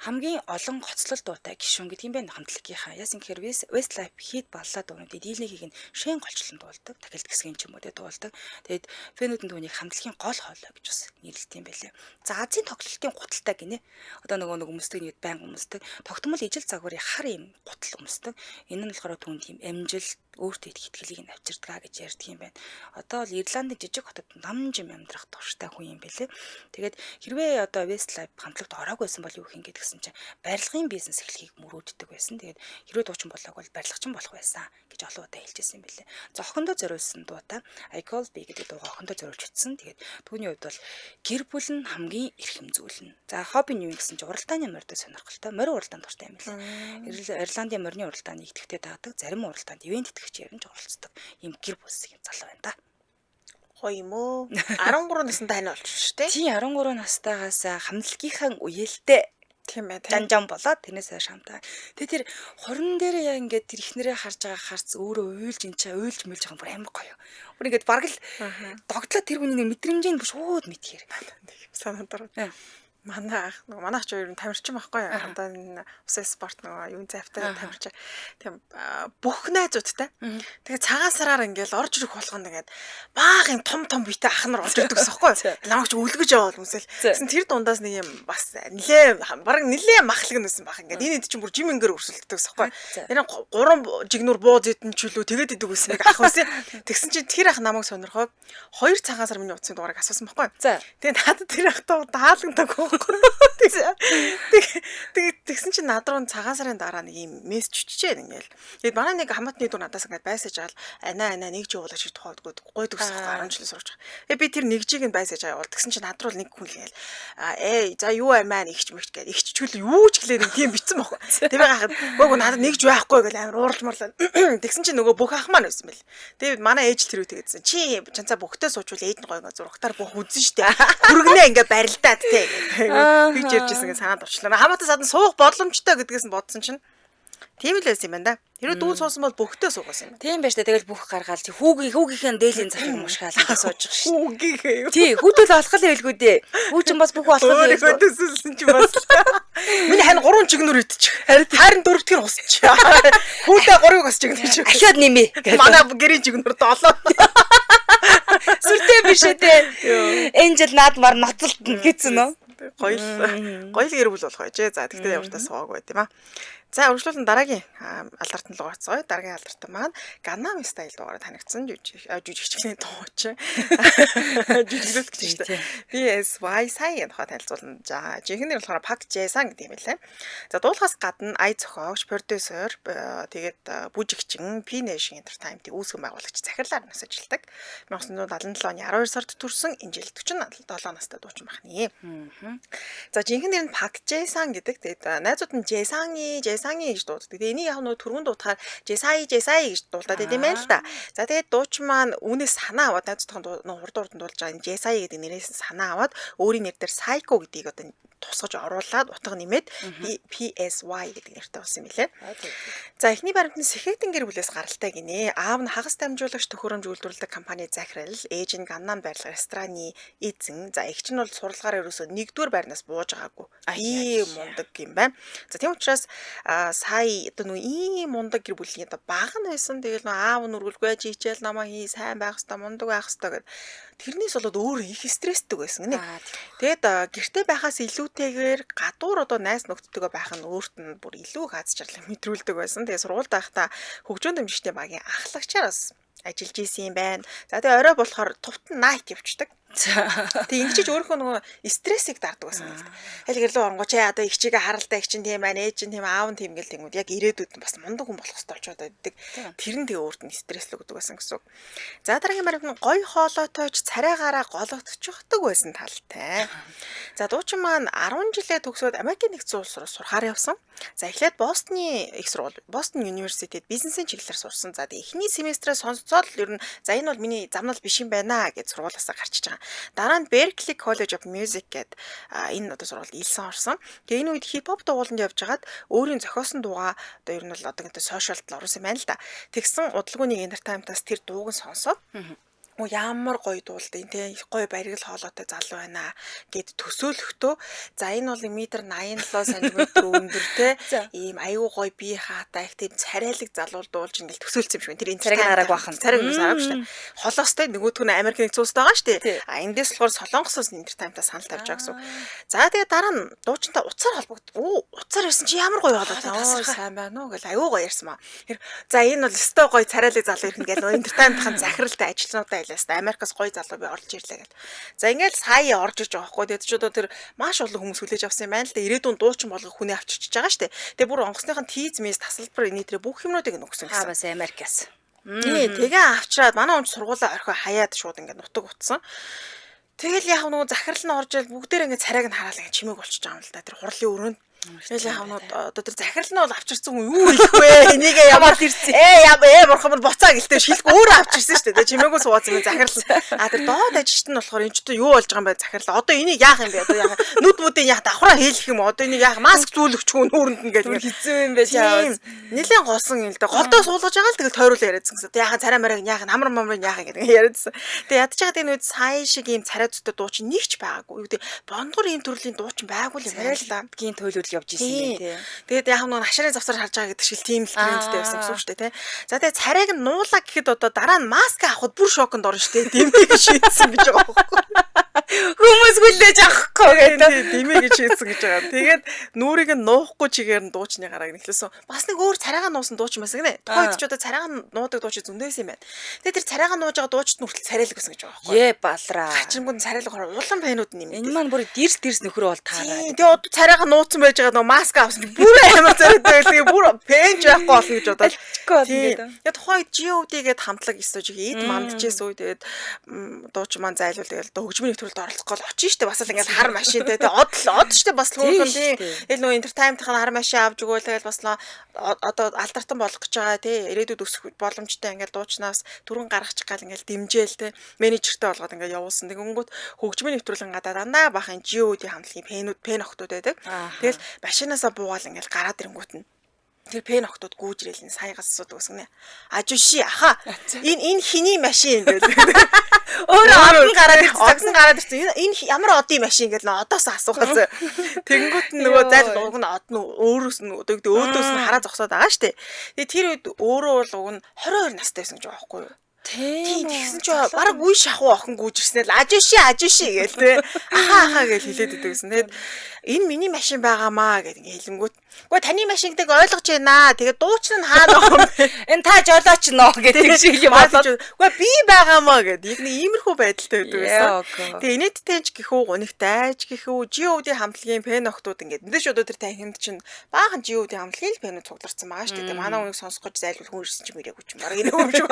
хамгийн олон гоцлол дуутай гишүүн гэдэг юм байна хамтлагийнхаа. Яасан гэхээр Westlife хийд баллаа дуунуудыг дийлэнхийг нь Шэн голчлон дуулдаг. Тахилт хэсгийн ч юм уу дуулдаг. Тэгээд фэнүүдэн түүнийг хамтлагийн гол хоолой гэж бас нэрлэдэг юм байлээ. За Азийн тоглолтын гуталтай гинэ. Одоо нөгөө өмсдөг нэг байнга өмсдөг. Тогтмол ижил загварын хар юм гутал өмсдөг. Энэ нь болохоор түүнд тийм амжилт өөртөө их итгэлийг нь авчирдаг гэж ярьдаг юм байна. Одоо бол Ирландын жижиг хотод намжим амьдрах турштай хүн юм байлээ. Тэгээд хэрвээ одоо Westlife хамтлагт ороогүй байсан бол юу хийх гээд гэсэн чинь барилгын бизнес эхлэхийг мөрөөддөг байсан. Тэгээд хэрвээ дуучин болоог бол барилгачин болох байсан гэж олон удаа хэлжсэн юм байлээ. За охиндоо зориулсан дуутай I Call B гэдэг дуугаа охиндоо зориулж утсан. Тэгээд түүний хувьд бол гэр бүл нь хамгийн эрхэм зүйл нь. За хобби нь юу гэсэн чинь уралдааны морьтой сонирхолтой, морь уралдаанд дуртай юм байлээ. Ирландын морины уралдааны идэвхтэй таадаг, зарим уралдаанд ивент итгэгч яринж оролцдог юм гэр бүлсийн залуу байна да. Гоё юм уу? 13 настай тань болж шүү дээ. Тийм 13 настайгаас хамтлагийнхаа үеэлтэй тийм ээ. жанжан болоод тэрнээс шамтаа. Тэгээ тэр хорон дээр яа ингээд тэр ихнэрээ харж байгаа харц өөрөө уйлж уйлж мэлж байгаа бүр амар гоё. Бүр ингээд бараг л догтлоо тэр хүний мэдрэмжийн шууд мэдхээр. Санаад ороо. Манай ах хоёр тамирчин байхгүй юу? Одоо энэ усын спорт юу завтай тамирчин. Тийм бүх найзуудтай. Тэгээ цагаан сараар ингээл орж ирэх болгоно ингээд баах юм том биетэй ах нар орж ирдэг гэсэн байхгүй юу? Намайг ч үлгэж яваал хүмүүсэл. Тэгсэн тэр дундаас нэг юм бас нилээ махлаг нүсэн бах ингээд энэ чинь бүр жимэнгээр өрсөлддөг гэсэн байхгүй юу? Тэр 3 жигнүр бууз идэн ч үлээ тэгээд идэг гэсэн нэг ах байсан. Тэгсэн чинь тэр ах намайг сонирхоод 2 цагаан сар миний утасны дугаарыг асуусан байхгүй юу? Тэгээ надад тэр ахтаа даалгдаг. Тэгсэн чинь над руу цагаан сарын дараа нэг юм мессеж чичээ ингээл. Тэгээд манай нэг хамаатны дүү надаас ингээд байсаж аал анаа нэгж явуулаач гэж тухайдгүй гой төгсөх 10 жил сурч байгаа. Би тэр нэгжийг нь байсаж аваад тэгсэн чинь над руу нэг хүн л гээл за юу амаа нэгч мэгч гээд ихччүүл юу ч гэлээ тийм битсэн байхгүй. Тэгээ гахад гойгоо надад нэгж байхгүй гэл амар уурж марлаа. Тэгсэн чинь нөгөө бүх ах маань байсан бэл. Тэгээд манай ээж тэр үе тэгээдсэн. Чи чанцаа бөхтөө суучвал ээж нь гойгоо зургатаар бүх үзэн штэ. Хүргэнэ ингээд барилдаад тий. Би ч ярьжсэн гэж санаад орчлоо. Хамаатан садан суух боломжтой гэдгээс нь бодсон чинь тийм л байсан юм байна да. Хэрэв дүүл суусан бол бөхтөө суугасан юм. Тийм байж та тэгэл бүх гаргаал чи хүүгийнхээ дээлийн захыг мушгаал сууж байгаа шүү. Хүүгийнхээ. Тий, хүүтэл алхал хэлгүй дээ. Хүү чинь бас бүх алхал хэлгүй. Төсөлсөн чинь бас. Миний хань 3 чигнүр идчих. Харин 4 дахь нь усч. Хүүтэй 3-ыг бас чигнүр. Ахиад нэмээ. Манай гэрийн чигнүр 7. Сүртэй биш ээ. Энэ жил наадмаар ноцолтно гэсэн үү? Гоё л гэр бүл болох байжээ. За тэгтээ ямар тас сууг байт юм аа. За үргэлжлүүлэн дараагийн алдарт нь луг орцгоё. Дараагийн алдарт маань Gangnam Style дугаараар танигдсан жүжигчлийн дууч. Жүжиглүүлэх гэж байна. PSY сайн тухай танилцуулна. За жинхэнэ болохоор Park Jae-san гэдэг юм байлаа. За дуулахаас гадна ая зохиогч, продюсер, тэгээд бүжигчин, P-Nation Entertainment-ийн үүсгэн байгуулагч захирлаар нас ажилладаг. 1977 оны 12 сард төрсэн энэ жил 47 настай дуучин байна. За жинхэнэ нэр нь Park Jae-san гэдэг. Тэгээд найзууд нь Jae-san гэж дууддаг. Тэгээ энийг яг нөгөө түргэн дуутахаар Jae-sai гэж дуулдаад идэм байл л да. За тэгээд дуучин маань үүнээс санаа аваад найзуудын хурд дуулж байгаа энэ Jae-sai гэдэг нэрээс санаа аваад өөрийн нэр дээр Psycho гэдгийг одоо тусгаж оруулаад утга нэмээд PSY гэдэг нэртэй болсон юм билээ. За эхний баримтны Сэхэтэн гэр бүлээс гаралтай гинэ. Аав нь хагас дамжуулагч төхөөрөмж үйлдвэрлэдэг компани захирал, ээж нь Gangnam байрлал рестораны эзэн. За эгч нь бол сурлагаараа ерөөсөө нэгдүгээр байрнаас бууж байгаагүй. Ийм мундаг юм байна. За тийм учраас сая одоо нөгөө ийм мундаг гэр бүлийн одоо баг нь байсан. Тэгэл нөгөө аав нь үргэлгүй жичээл намаа хий сайн байх хэвээр мундаг байх хэвээр гэд тэрнээс болоод өөр их стресстэй байсан гинэ. Тэгэд гэртээ байхаас илүүтэйгээр гадуур одоо найз нөхдөдөө байх нь өөрт нь бүр илүү их аз жаргал мэдрүүлдэг байсан. Тэгээ сургуульд байхдаа хөгжөөн дэмжигчтэй багийн ахлагчаар бас ажиллаж исэн юм байна. За тэгээ орой болохоор тувтан найт явчихдаг. Тэг ингэж өөрийнхөө нөгөө стрессийг дардаг байсан юм л да. Хэлгэр лөө оронгоо чи одоо их чигээ харалтай их чин тийм байна, ээж чин тийм аав нь тийм гэл тэгмүүд яг ирээдүйд бас мундаг хүн болох хэрэгтэй болчиход байдаг. Тэр нь тэгээ өөрт нь стресс л өгдөг байсан гэсэн үг. За дараагийн баримт нь гоё хоолойтой ч царайгаараа гологдчихдаг байсан талтай. За дуучин маань 10 жилээ төгсөөд Америкийн нэгдсэн улс руу сурахаар явсан. За эхлээд Бостны их сургууль, Boston University-д бизнесийн чиглэлээр сурсан. За эхний семестрээ сонсцоод ер нь за энэ бол миний замнал биш юм байна гэж сургуулиасаа гарчиж байгаа. Дараа нь Berklee College of Music гэдэг энэ одоо сургуульд илсэн орсон. Тэгээ энэ үед хипхоп дууланд явж хагаад өөрийн зохиосон дуугаа одоо ер нь бол одоо гэдэг сошиалд л оруулсан байна л да. Тэгсэн удалгүйний Entertainment-аас тэр дууг нь сонсоод ямар гоё дуулдаг тий гоё баригл хоолойтой залуу байна гэд төсөөлөхдөө за энэ бол 1.87 см өндөр тий ийм аюу гоё бие хаатай их тийм царайлаг залуу дуулж ингээл төсөөлсөн юм шиг тэр энэ царайг араг бахан царайг нь араг шүү дээ холоостой нөгөөдг нь Америк нэгдсэн улсад байгаа шүү дээ эндээс болохоор Солонгосоос Entertainment-аас санал тавьж байгаа гэсэн. За тэгээ дараа нь дуучинтай уцаар холбогд уцаар ирсэн чи ямар гоё хоолойтой сайн байна уу гэл аюу гоё ярьсан маа. За энэ бол өстой гоё царайлаг залуу ирэх ингээл Entertainment-ын захиралтай ажилтнуудаа Америкаас гоё залуу би орж ирлээ гэл. За ингээл сая орж иж байгаа хгүй. Тэгээд ч одоо тэр маш олон хүмүүс хүлээж авсан юм байна л да. Ирээдүйн дуучин болгох хүний авчирч байгаа штэ. Тэгээд бүр онгоцныхын тийз мэс тасалбар энэ тэр бүх юмнуудыг нөгсөн гэсэн. Бас Америкаас. Тий, тэгээ авчраад манай хүн сургуулаа орхио хаяад шууд ингээд нутаг утсан. Тэгэл яг нөгөө захирал нь орж ил бүгдээр ингээд царайг нь хараал ингээд чимээг болчихж байгаа юм л да. Тэр хурлын өрөөнд. Тэгэл яг нь одоо тэр захирал нь бол авчирсан хүн юу хэлэх вэ? Энийгээ ямар ирсэн. бурхан бол буцаа гэлтэй шилдэг өөрөө авчирсан шүү дээ. Чимээгүй суусан юм захирал. Тэр доод ажилт нь болохоор энэ ч юу болж байгаа юм бэ захирал. Одоо энийг яах юм бэ? Одоо яах нүд мүдийн яах давхраа хийлэх юм. Одоо энийг яах маск зүүлэгч хүн нүүрэнд нь гэл хэцүү юм байж аваад. Нилийн голсон юм л да. Голдоо суулгаж байгаа л тэгэл тойруулаа яриадсан гэсэн. Яахан царай мараг яахан амар мамрын яахан гэдэг яриадсан. Тэгээ ядаж байгаа энэ үед сая шиг ийм царай зүтэ дуучин нэг ч байгаагүй. Юу гэдэг бондгор ийм төрлийн дуучин байгаагүй юм байна л да. Гийн төлөвлөл явж исэн юм тий. Тэгээд яг нэг хашаарын завсар харж байгаа гэдэг шиг тийм л трендтэй байсан гэсэн үг шүү дээ тий. За тэгээд царайг нь нуулаа гэхэд одоо дараа нь маск авахд бүр шоконд орно шүү дээ. Дэмийг шийдсэн гэж байгаа байхгүй. Хүмүүс хүлээж авахгүй гэдэг. Дэмийг шийдсэн гэж байгаа. Тэгээд нүрийг нь нуухгүй чигээр нь дуучны гарааг нэхлээсэн. Бас нэг өөр царайгаа нуусан дуучин байсан гинэ. Тухайд ч одоо царайгаа нуудаг дуучин зөндөөс юм байна. Тэгээд тэр царайгаа нууж байгаа дуучид нь хүртэл царайлаг гэсэн гэж байгаа байхгүй. Ээ балраа. Хачингууд царайлаг улам байнууд нь юм. Энэ маань бүр дэрс нөхрөө бол таараа. Тэгээ одоо царайгаа нууцсан байж байгаа нөгөө маск авсан. Бүр амар царайтай байлгүй бүр пенж байхгүй болно гэж бодоод. Тэгээд тухайд GOD-гээд хамтлаг эсвэл эд мандчихсэн үе тэгээд дуучин маань зайлуул тэгээд хөгжмийн нэвтрүүлэлд оролцох гол очиж штэ бас л ингээд хар машинтай тэгээд од штэ бас л хөөрхөн тийм тэгэл нөгөө entertainment-ийн хар машин авч өгөөл тэгэл бас л одоо алдартан болох гэж байгаа тий ирээдүйд өсөх боломжтой ингээд дуучнаас түрэн гаргачих гал ингээд дэмжээл тий менежертэй болгоод ингээд явуулсан тэгэнгүүт хөгжмийн нэвтрүүлэн гадаа дандаа бахын GOD хамтлагийн пен охтууд байдаг тэгэл машинаасаа буугаал ингээд гараад ирэнгүүт нь тэр пен охтууд гүүжрэл нь саягаас асуудаг гэсэн нэ ажуши аха энэ хиний машин гэдэг өөрөө гараад ирсэн энэ ямар одын машин гэдэг нь одоос асуухаас тэгэнгүүт нь нөгөө зайл уг нь од нь өөрөөс нь өөдөөс нь хараа зогсоод байгаа штэ тэгээ тэр үед өөрөө бол уг нь 22 настай байсан гэж байгаа байхгүй юу тийм тэгсэн чи бараг үе шахуу охин гүйжирснээр ажуши гээл те аха гэж хэлээд идэв гэсэн. Тэгээд энэ миний машин байгаамаа гэдэг ингээ хэлэнгүүт үгүй таны машин гэдэг ойлгож байна. Тэгээд дуучин нь хаана байгаа юм бэ? Энэ та жолооч нөө гэдэг шиг юм болоод үгүй би байгаамаа гэдэг. Яг нэг иймэрхүү байдалтай байдаг байсан. Тэгээд инээдтэй ч гэхүү гунигтай ч гэхүү GOD хамтлагийн пен охтууд ингээ эндэж одоо тэр танхимд чинь баахан GOD хамтлагийн л пенүүд цугларсан байгаа шүү дээ. Тэгээд манай үнийг сонсох гэж зайлуул хүн ирсэн ч мөрөөгүй ч мараа энэ юм шиг.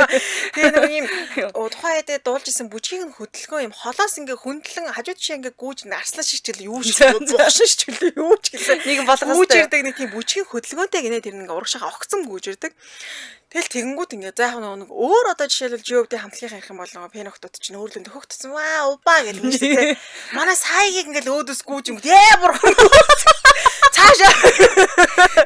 Тэгээд ийм тухайд дуулж исэн бүжгийн хөдөлгөөн юм холоос ингээ хөндлөн хажууд жишээ ингээ гүүж арслан шигчл юу ч бухшин шигчл юу ч гэсэн нэг болгоостой гүүж ирдэг нэг тийм бүжгийн хөдөлгөөнтэй гинэ тэр ингээ урагшаа огцсон гүүж ирдэг. Тэгэл тэгэнгүүт ингээ заах нэг өөр одоо жишээлбэл GOD хамтлагийн их юм бол пен охтууд чинь өөрлөнд хөгтсөн ваа убаа гэх юм шиг тийм манай саягийг ингээл өөдөөс гүүж юм бурхан цаашаа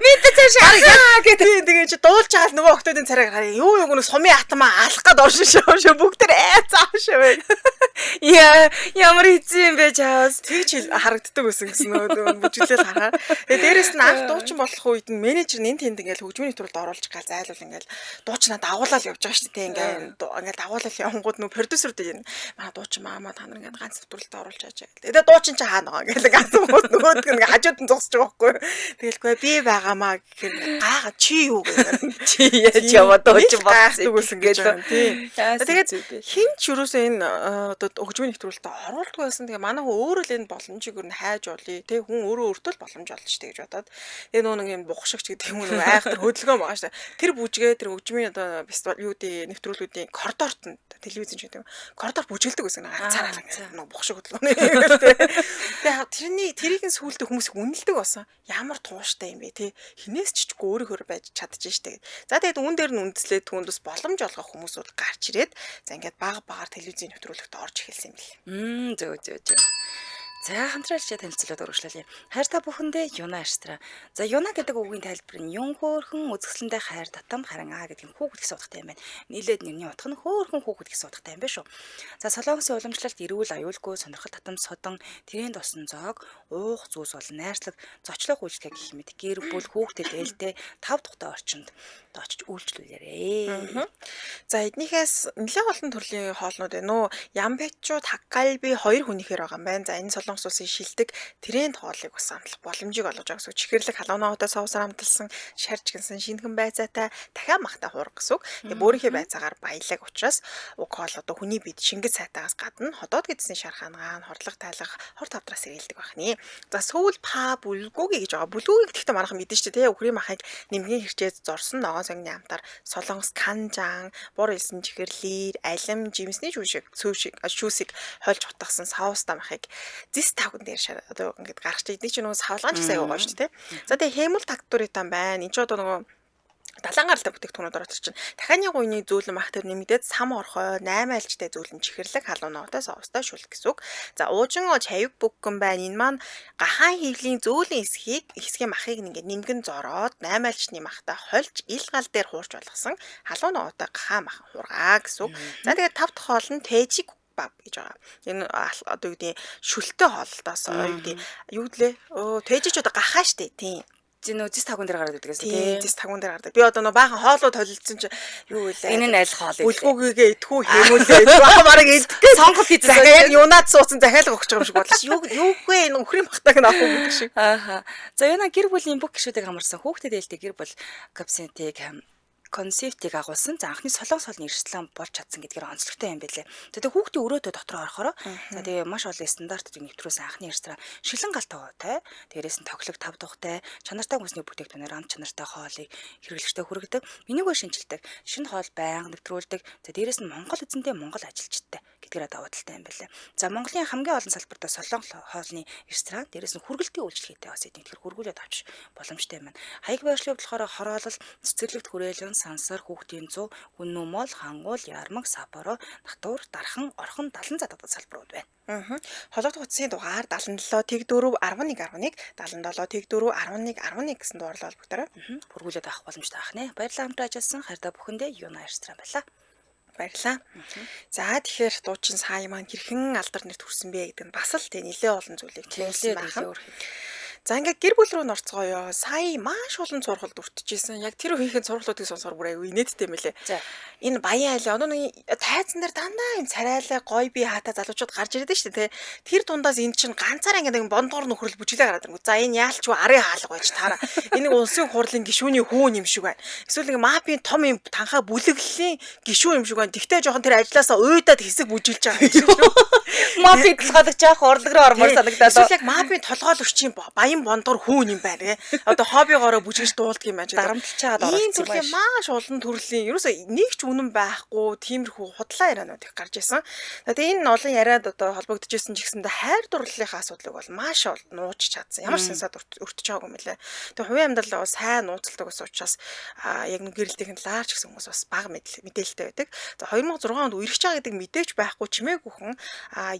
мэдээ цаашаа гэдэг тэгээ чи дуулж чаал нөгөө охтуудын царайг харъя юу нэг сумын атмаа алах гээд оршин шоо бүгд тэр цаашаа бай ямар хэцүү юм бэ чаас тэгж харагддаг байсан гэсэн нөгөө бүжиглэл хараа тэгээ дээрэс нь анх дуучин болох үед нь менежер нь тэнд ингээл хөгжмийн нэвтрүүлэлд оруулж гал зайлуул ингээл дуучнаа дагуулаад явж байгаа шүү дээ ингээд дагуулаад явангууд нөө продюсерд юм манай дуучин маамаа та нар ингээд ганц нэвтрүүлэлд оруулж хаажаа гэдэг. Тэгээ дуучин чи хаана байгаа ингээд ганц нөгөөдг нь хажууд нь зогсож байгаа байхгүй. Тэгэлгүй би байгаамаа гэхээр гаага чи юу гэдэг. Чи яаж яваа дуучин болсон гэж байна тий. Тэгээд хин ч юусоо энэ одоо хөгжмийн нэвтрүүлэлд оруулдаг байсан. Тэгээ манай хүн өөрөө л энэ боломжийг өөр нь хайж олъё тий хүн өөрөө өөртөө л боломж олно шүү дээ гэж бодоод. Тэгээ нөө нэг юм бухшигч гэдэг юм нэг айхтар хөдөлгөөн байгаа шүү дээ. Тэр бүжгээ тэр хөгжмийн одоо фестивал юу дээ нэвтрүүлгүүдийн коридорт нь телевизэн ч гэдэг юм. Коридор бүжгэлдэг байсан. Цаараа нэг бухшиг хөдөлгөөн. Тэгээ тэрийг нь сүулдэ хүмүүс үнэлдэг болсон. Ямар тууштай юм бэ те хинээс чичгүй өөрөөр байж чадчихжээ штэ. За тэгээд үүн дээр нь үндэслээд түүнд бас боломж олгох хүмүүс бол гарч ирээд за ингээд багаар телевизийн нэвтрүүлэгт орж эхэлсэн юм бэл. Зөө. За хамтрaalж танилцуулаад өргөжлөлье. Хайр та бүхэндээ Юна Аштраа. За Юна гэдэг үгийн тайлбар нь юн хөөрхөн үзэсгэлэнтэй хайр татам харин гэдэг нь хүүхэд гэсэн утгатай юм байна. Нийлээд нэрний утга нь хөөрхөн хүүхэд гэсэн утгатай юм байна шүү. За Солонгосын уламжлалт эрүүл аюулгүй сонирхол татам содон тэрийн тосон зоог уух зүйлс бол найрслаг зочлог үйлчлэг гэх мэт гэр бүл хүүхдэд ээлтэй 5 тухтай орчинд очиж үйлчлүүлээрээ. За эднийхээс нэлээд олон төрлийн хоолнууд байна уу? Ямбачууд, хаккалби 2 хүнийхээр байгаа юм байна. За энэ Солонгос улсын шилдэг тренд хоолыг бас амтлах боломжийг олгож байгаа гэсэн. Чихэрлэг халуунаатай соусаар амталсан, шарж гинсэн шинхэн байцаатай дахиад махтай хуурга гэсэн. Тэгээ бөөрийнхээ байцаагаар баялаг учраас уг хоол одоо хүний бид шингэц сайтаагаас гадна ходоод гэдсэн шар хангаан, хордлого тайлах, хор тавдраас ирэлдэг байна. За сүүл па бүлгүүги гэж байгаа. Бүлгүүгийг гэхдээ манайхан мэдэн шүү дээ. Үхрийн махыг нэмгийн хэрчээд зорсон ногоон согны амтаар Солонгос канжаан, бур илсэн чихэрлэр, алим, жимсний шүүсийг хольж утгасан соустай махыг зис дис тавган дээр одоо ингээд гаргаж эдний чинь нөгөө савлгаан ч гэсэн аягүй гоё шүү дээ. За тэгээ хэмэл тактуритан байна. Энд ч одоо нөгөө далайн гаралтай бүтээгдэхүүнүүд ороод ирж байна. Дахианы гуйны зөөлөн мах төр нэмэгдээд сам орхой 8 альжтай зөөлөн чихэрлэг халуунаатай соостой шүлт гэсэн үг. За уужин чавиг бүггэн байна. Энэ маань гахаан хөвлийн зөөлөн хэсгийн махыг ингээд нимгэн зороод 8 альжны махтай хольж ил гал дээр хуурч болгосон халуунаатай гахаан мах хургаа гэсэн үг. За тэгээд 5 дахь хоол нь тэжиг баб гэж байгаа. Энэ одоо юу гэдэг шүлтэй хоолтоос юу гэлээ? Тэжиж одоо гахаа штэ тийм. Зинөө зис тагуун дээр гараад байдаг гэсэн тийм. Зис тагуун дээр гардаг. Би одоо нөө баахан хоолууд толилдсон чи юу вэ? Энэ нь аль хоол вэ? Бүлгүүгээ идтгүү хэмүүлээ. Бараг идтгээ сонголт хийсэн. Яг юунаад суудсан захиалга өгч байгаа юм шиг бодлоо. Юугүй энэ өхрийн бахтаг нь авах юм шиг. Ааха. За яна гэр бүлийн бүх гишүүдийг хамарсан хүүхдэд ээлтэй гэр бүл концептыг концептыг агуулсан. За анхны солонгос хоолны эрсдлэн болж чадсан гэдгээр онцлогтой юм байлээ. Тэгээд хүүхдийн өрөөдөө дотроо орохороо за тэгээ маш олон стандартыг нэвтрүүлсэн анхны ресторан шилэн гал тавтай, дээрээс нь тоглог 5 тухтай, чанартай хүнсний бүтээгдэхүүнээр амт чанартай хоолыг хэрэглэгчтэй хүргэдэг. Менюгээ шинжилдэг, шинэ хоол байнга нэвтрүүлдэг. За дээрээс нь Монгол эзэнтэй Монгол ажилчтай гэдгээр даваа талтай юм байлээ. За Монголын хамгийн олон салбартаа солонгос хоолны ресторан, дээрээс нь хүргэлтийн үйлчлэгээтэй бас эдгээр хүргүүлээд авч боломжтой юм байна. Хаяг байршлын болохоор хороолол, цэцэрлэгт хүрээлэн сансар хүүхдийн 100 үнэн мол хангуул ярмаг сапоро натур дархан орхон 70 задад салбарууд байна. Холоод утасны дугаар 77 тэг 4 11 11 77 тэг 4 11 11 гэсэн дугаарлал холбогдорой. Хүргүүлээд авах боломжтой ах нэ. Баярлалаа хамт ажилласан хайртай бүхэндээ юуна ресторан байлаа. Баярлалаа. За тэгэхээр дуучин сая маань хэрхэн алдар нэр төрсөн бэ гэдэг нь бас л тэ нэлээ олон зүйлийг хэлсэн байна. За ингээд гэр бүл рүү норцгоё. Сая маш олон сургалт өртөжсэн. Яг тэр үеийн сургалтуудыг сонсоор бүр аягүй инээдтэй мэлээ. Энэ баян айлын одоо нэг тайзан дээр дандаа энэ царайлаа гой бие хаата залуучууд гарч ирээд шүү дээ. Тэр дундаас эн чинь ганцаараа ингээд бондгоор нөхрөл бүжиглээ гараад ирэнгүү. За энэ яалч юу арын хаалга байж таараа. Энэ улсын хурлын гишүүний хүүн юм шиг байна. Эсвэл нэг мафийн том юм танхаа бүлэглэлийн гишүүн юм шиг байна. Тэгтээ жоохон тэр ажилласаа уйдаад хэсэг бүжиглж байгаа юм шиг. Мафийн толгойд жаах урлаг руу ормоор санагдаад. Эсвэл яг мафийн толгойл өрчин баян бондгор хүүн юм байна. Одоо хоббигоороо бүжгэж дуулдаг юм байна. Дарамтлж чаад орсон юм байна. Маш олон төрлийн ерөөсөө нэг ч үнэн байхгүй тиймэрхүү худлаа ярианууд их гарч ирсэн. Тэгээ энэ олон яриад одоо холбогдож ирсэн ч гэсэндээ хайр дурлалынхаа асуудлыг бол маш нууж чадсан. Ямар сансаад өртөж байгаагүй юм лээ. Тэгээ хувийн амьдралаа бол сайн нууцлдаг ус учраас яг нэг гэрэлтийн лаарч гэсэн хүмүүс бас бага мэдээлэлтэй байдаг. За 2006 онд үерхэж байгаа гэдэг мэдээч байхгүй чимээгүйхэн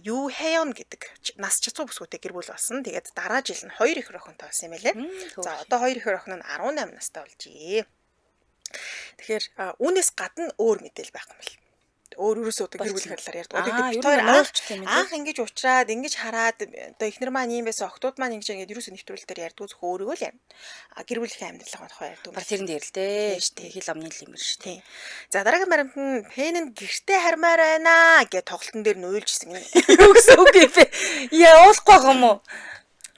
юу Хэон гэдэг нас чацуу бүсгүйтэй гэр бүл болсон. Тэгээд дараа жил нь 2 их охинтой болсон юм лээ. За одоо 2 их охин нь 18 настай болжээ. Тэгэхээр үүнээс гадна өөр мэдээлэл байх юм бэл. Өөр өөрөөсөө одоо гэр бүлийн талаар ярьдаг. Одоо анх ингэж уучраад, ингэж хараад одоо эхнэр маань юм байсан, охтууд маань ингэж ингээд ерөөсөө нэвтрүүлэлтээр ярьдаг зөвхөн өөрийгөө л ярина. Гэр бүлийн амьдралын тухай ярьдаг. Бар тэрэн дээр л дээ. Хэл амны л юм биш тий. За дараагийн баримт нь Пен нь гэртээ хармаар байна гэж тоглолтын дээр нөөлжсэн юм. Юу гэсэн үг юм бэ? Явуулахгүй юм уу?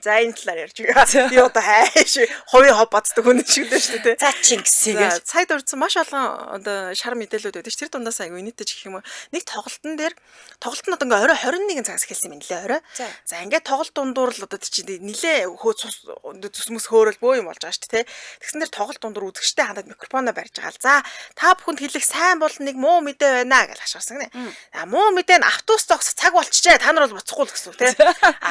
За энэ талаар ярьж байгаа. Би одоо хайш хувийн хоб бацдаг хүн шиг дээ шүү дээ. За Чингисийг цайд урдсан маш олон одоо шар мэдээлэлүүд байдаг. Тэр дундаас айгүй нийтэд гэх юм уу. Нэг тоглолтын дээр тоглолт нь одоо ингээ орой 21 цагаас эхэлсэн юм нэлээ орой. За ингээ тоглолт дундуур л одоо чи нэлээ зүсмөс хөөрөл бөө юм болж байгаа шүү дээ. Тэгсэн дээр тоглолт дундуур үзэгчтэй хандаад микрофоноо барьж байгаа л. За та бүхэнд хэлэх сайн бол нэг муу мэдээ байна гэж хашгирсан гинэ. Муу мэдээ нь автобус зогсох цаг болчихжээ. Та нар бол буцахгүй л гэсэн үг тий.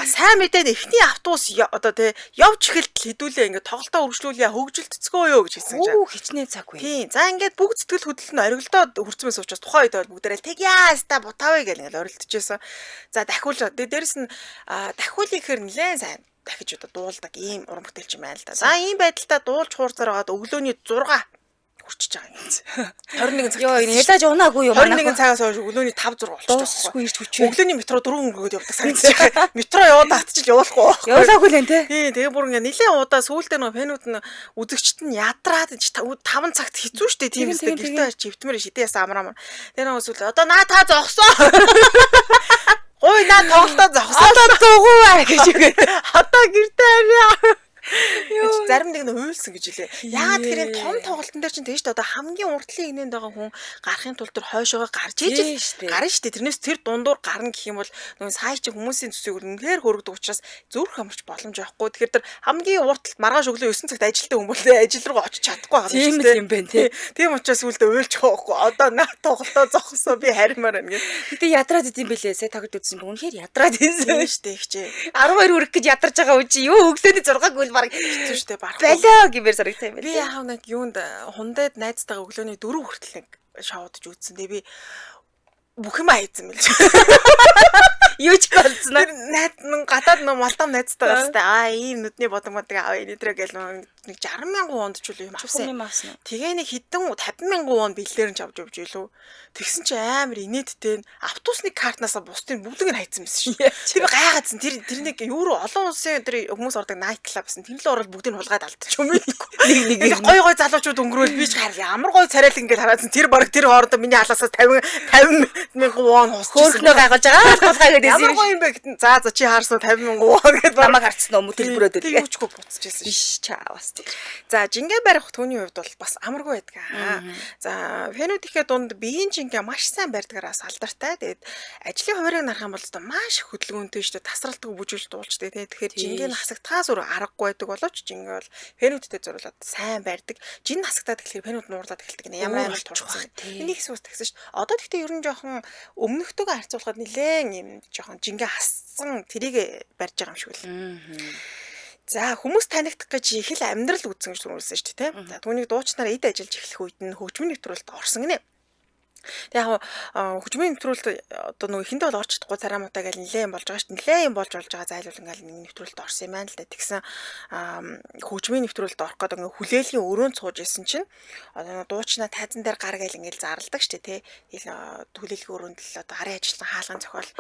Сайн мэдээ нь эхний автобус одоо тий явж эхэлт хэдүүлээ ингээд тоглолтоо үргэлжлүүлье хөгжилтцгөө юу гэж хэлсэн чинь. Оо хичнээн цаг вэ. Тий. За ингээд бүгд сэтгэл хөдлөл нь оргилдоод хүрцмээс учраас тухайн үед бол бүгдээрээ тэгяа ста бутавэ гэл ингээд орилдчихсэн. За дахиулж дээрэс нь дахиулын гэхэр нэлээд сайн дахиж одоо дуулдаг ийм уран бүтээлч юм байна л да. За ийм байдалтай дуулж хуурцаар байгаад өглөөний 6 хүрчиж байгаа юм. 21 цаг. Йоо энэ ялаж унаагүй юу манай. 21 цагаас хойш өглөөний 5 6 болчихсон. Дуусахгүй ирж хүчээ. Өглөөний метро 4 өнгөрөөд явдаг санагдаж байгаа. Метро яваад татчих явуулахгүй байхгүй. Явуулаагүй л энэ тий. Тий, тэгээ бүр ингээ нилээ удаа сүүлдээ нөгөө фэнүүд нь үзэгчт нь ядраад 5 цагт хэцүү шттэ тийм үстэй гэртээ чивтмэр шидээс амраамар. Тэгээ нөгөө сүүл одоо наа та зогсоо. Ой наа тоглолтоо зогсоо. Одоо дугуй гэж үгээд. Одоо гэртээ авъя. Зарим нэг нь уйлсан гэж хэлээ. Яагаад тэгэхээр энэ том тоглолтын дээр чинь тэгэж шүү дээ. Одоо хамгийн урдлын игнэнд байгаа хүн гарахын тулд тэр хойшоогоо гарч ээж гарна шүү дээ. Тэрнээс тэр дундуур гарна гэх юм бол нөгөө сая чи хүмүүсийн төсвийг үнэхээр хөргөдөг учраас зүрх амарч боломж байхгүй. Тэгэхээр тэр хамгийн урталт маргааш өглөө 9 цагт ажилтаа хүн бол ажил руу очиж чадахгүй байгаа юм шүү дээ. Тийм юм байна тий. Тийм учраас үлдээ уйлж байгаа байхгүй. Одоо наа тоглолтоо зогсоо би харимаар байна гэх. Гэтэ ядраад идэм бэлээ. Сая тоглолт үзсэн би үнэхээр ядраад байсан шүү дээ ихчээ. 12 хүрэх гэж ядарч байгаа үе чи юу өглөөний 6-г үл баг хэцүү шүү дээ. Балаа гэмээр санагтай юм байна. Би яав нэг юунд хундад найзтайгаа өглөөний 4 хүртэл нэг шоудж үзсэн. Тэгээ би бүх юм хайцсан мэл. Юу ч голцсон. Найз гадаад молдом найзтайгаа хэвээр ийм нүдний бодомодыг аваа энэтрэ гэл нэг 60,000 хонд ч үл юм авсан. Тэгээ нэг хэдэн 50,000 хонд бэлээр нь авч явж илүү. Тэгсэн чи амар инээдтэй автобусны картнаас бусдын бүгдийг нь хайцсан байсан шүү. Тэр гайхаадсан. Тэр нэг евро олон улсын тэр хүмүүс ордог найт клуб байсан. Тэр л орол бүгдийг нь хулгаад алдчих юм ээ. Нэг гой залуучууд өнгөрөөл би ч хараа ямар гой царайлаг ингээд хараадсан. Тэр баг тэр хоорондоо миний халаасаас 50,000 вон хусчихсан. Хөөрхнөө гайхаж байгаа. Голгай гэдэг юм. Ямар гой юм бэ гэтэн. За чи харсан 50,000 вон гэдээ намайг харцсан юм уу төлбөрөөд гэдэг. Юучгүй буцчихсан биш чаавас. За жингээ барих түүний хувьд бол бас амаргүй байдаг аа. За фенотихээ дунд биеийн жингээ маш сайн барьдгараас алдартай. Тэгээд ажлын хуваарийг нарах юм бол одоо маш их хөдөлгөөнтэй шүү дээ. Тасралтгүй бүжүүлж дуулждаг тий. Тэгэхээр жингээ насагтахаас өөр аргагүй байдаг боловч жингээ бол феноттэй зориулаад сайн барьдаг. Жин насагтаад тэгэхээр фенот нуурлаад эхэлдэг нэ. Ямар амар турцсан. Энийг сүс тагсан шүү дээ. Одоо тэгтээ ер нь жоохон өмнөхтэйгээ харьцуулахад нэлээд юм жоохон жингээ хассан тэрийг барьж байгаа юм шиг л. За хүмүүс танигдах гэж их л амьдрал үүсэн гэж түрүүлсэн шүү дээ. За түүнийг дуучнаар эд ажиллаж эхлэх үед нь хөгжмийн нэвтрүүлэлт орсон гинэ. Тэг яг хөгжмийн нэвтрүүлэлт одоо нөгөө ихэндээ бол орч чадахгүй царамуудаа гэл нилээн болж байгаа шүү дээ. Нилээн болж байгаа зайлуул ингээл нэг нэвтрүүлэлт орсон юм байна л да. Тэгсэн хөгжмийн нэвтрүүлэлт орох гэдэг ингээ хүлээлгийн өрөөнд сууж исэн чинь одоо дуучнаа тайзан дээр гар гэл ингээл зарладаг шүү дээ. Тэгэл хүлээлгийн өрөөнд л одоо гарын ажилтан хаалган зохиол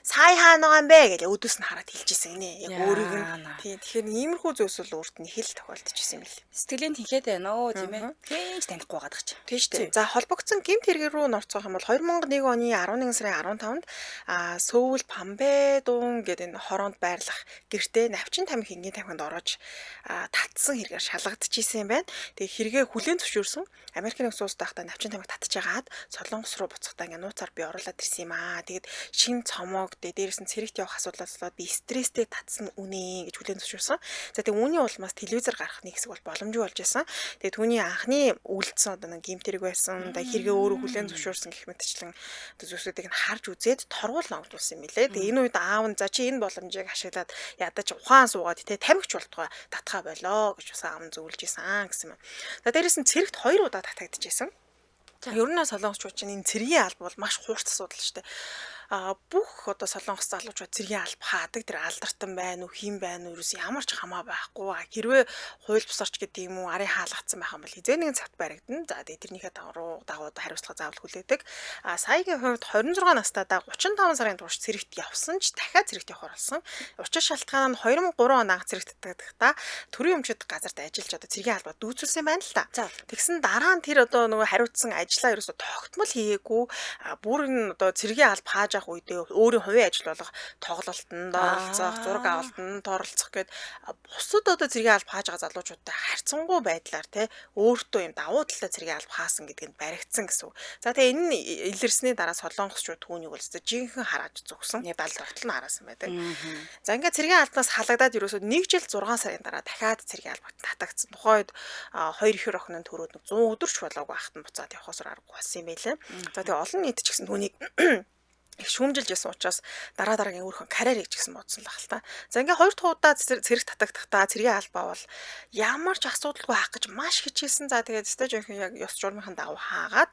сая хаана байгаа юм бэ гэж өдөөс нь хараад хэлчихсэн гинэ. Яг өөрийг нь тийм тэгэхээр иймэрхүү зүйлс бол өөрт нь их л тохиолдчихсэн юм л. Сэтгэлийн тэнхээд байна оо тийм ээ. Хинч танихгүй байгаа ч. Тийм шүү дээ. За холбогдсон гэмт хэрэг рүү орцох юм бол 2001 оны 11 сарын 15-нд Сөүл Памбэдун гэдэг энэ хороонд байрлах гэртээ навчин тамхи энгийн тамхинд орож татсан хэрэгээр шалгагдчихсэн юм байна. Тэгээ хэрэгээ хүлээн зөвшөөрсөн. Америк нэгдсэн улсад байхдаа навчин тамхи татчихагаад Солонгос руу буцахдаа ингээ нууцаар би оруулаад ирсэн юм аа. Тэгээд шин цомог дээрээс нь цэрэгт явах асуудлаас болоод би стресстэй татсан үнэ гэж хүлээн зөвшөөрсөн. За тэгээ үүний улмаас телевизээр гарах нэг хэсэг бол боломжгүй болж байсан. Тэгээ түүний анхны үлдсэн одоо нэг гэмт хэрэг байсан. Тэгээ хэрэгээ өөрөө хүлээн зөвшөөрсөн гэх мэтчлэн зүйлсүүдийг нь харж үзээд торгуул ногдуулсан юм билээ. Тэгээ энэ үед аав нь за чи энэ боломжийг ашиглаад ядаж ухаан суугаад тэ тамхич болтгой татхаа болоо гэж бас аав нь зөвлөж исэн гэсэн юм. За дээрээс нь цэрэгт 2 удаа татагдчихсэн. Ер нь солонгосчууд чинь энэ цэргийн алба бол маш хуурц асуудал шүү дээ. Бүх одоо солонгос залуучууд цэргийн алба хаадаг. Тэр алдартан байна уу, хин байна уу, ерөөс ямар ч хамаа байхгүй. Хэрвээ хууль бусарч гэдэг юм уу, арын хаалгацсан байх юм бол хизээ нэгэн цагт баригдана. За тэгээ тэрнийхээ дагуу хариуцлага заавал хүлээдэг. Саягийн хувьд 26 настайдаа 35 сарын турш цэрэгт явсан ч дахиад цэрэгт явахаар болсон. Учир шалтгаан нь 2003 он анх цэрэгт татагдахтаа төрийн өмчөд газарт ажиллаж одоо цэргийн албаа дүүцүүлсэн байна л та. Тэгсэн дараа нь тэр одоо нөгөө хариуцсан ажлаа ерөөсө тогтмол хийгээгүй. Бүр энэ одоо цэргийн алба хааж авах үедээ өөрийн хувийн ажил болох тоглолтонд оролцох, зураг авалтанд оролцох гэд бусад одоо цэргийн алба хааж байгаа залуучуудтай харьцангуй байдлаар те өөртөө юм давуу талтай цэргийн алба хаасан гэдгэнд баригдсан гэсэн. За тэгээ энэ нь илэрсний дараа солонгосчууд түүнийг бол жинхэнэ харааж зүгсэн. Дал тогтол нь хараасан байдаг. За ингээд цэргийн албанаас халагдаад ерөөсөө 1 жил 6 сарын дараа дахиад цэргийн албад татагдсан. Тухайд 2 ихэр охин нь төрөөд 100 өдөрч болоогүй ахтан буцаад явахаас аргагүй болсон юм байлээ. За тэгээ олон нийт ч гэсэн түүнийг их шүүмжилж ясан учраас дараагийн өөрхөн карьер хийж гисэн бодсон л ахал та. За ингээ 2 дахь удаа цэрэг татагдахдаа цэргийн албаа бол ямар ч асуудалгүй хаах гэж маш хичээсэн. За тэгээд өстой жинхэнэ яг ёс журмынхан дагуу хаагаад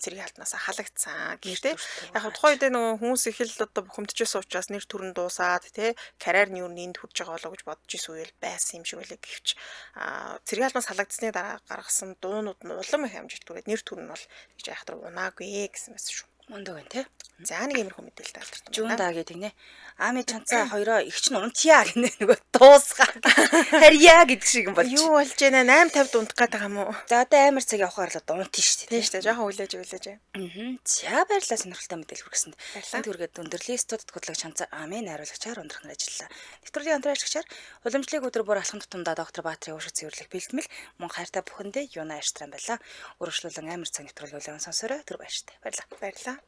цэргийн албанаас халагдсан гэртээ. Яг тухайн үед нөгөө хүмүүс их л одоо бухимдчихсэн учраас нэр төрн дуусаад тий карьер нь юу нэнд хүрж байгаа болоо гэж бодож исэн үйл байсан юм шиг үлээ гэвч цэргийн албанаас халагдсны дараа гаргасан дуунууд нь улам их амжилт түрээд нэр төрн нь бол гэж яхад унаагүй гэсэн байсан шүү. Мундаг байна те. За нэг иймэрхүү мэдээлэл таалдсан. Жундаа гэдэг нэ. Ами чанцаа хоёроо игч нь унтья гэнэ нөгөө дуусгаа. Харьяа гэдэг шиг юм болж. Юу болж байна? 8:50 дундах гэдэг юм уу? За одоо амар цаг явахаар л одоо унтъя шүү дээ. Тийм шүү дээ. Жохон хүлээж. За баярлалаа сонирхолтой мэдээлэл хүргэсэнд. Баярлалаа. Түргээд өндөрлөө студид хөтлөг чанцаа амын найруулагчаар ундрах нар ажиллалаа. Нэвтрүүлгийн хамтран ашигчаар уламжлалыг өдөр бүр алхам тутамдаа доктор Баатрийн уушиг цэвэрлэх бэлтгэл мөн хайртай бүхэндээ юуна аштран байла. Өргөжлүүлэн амар цаг нэвтрүүлэг үлээн сонсороо түр баяртай. Баярлалаа. Баярлалаа.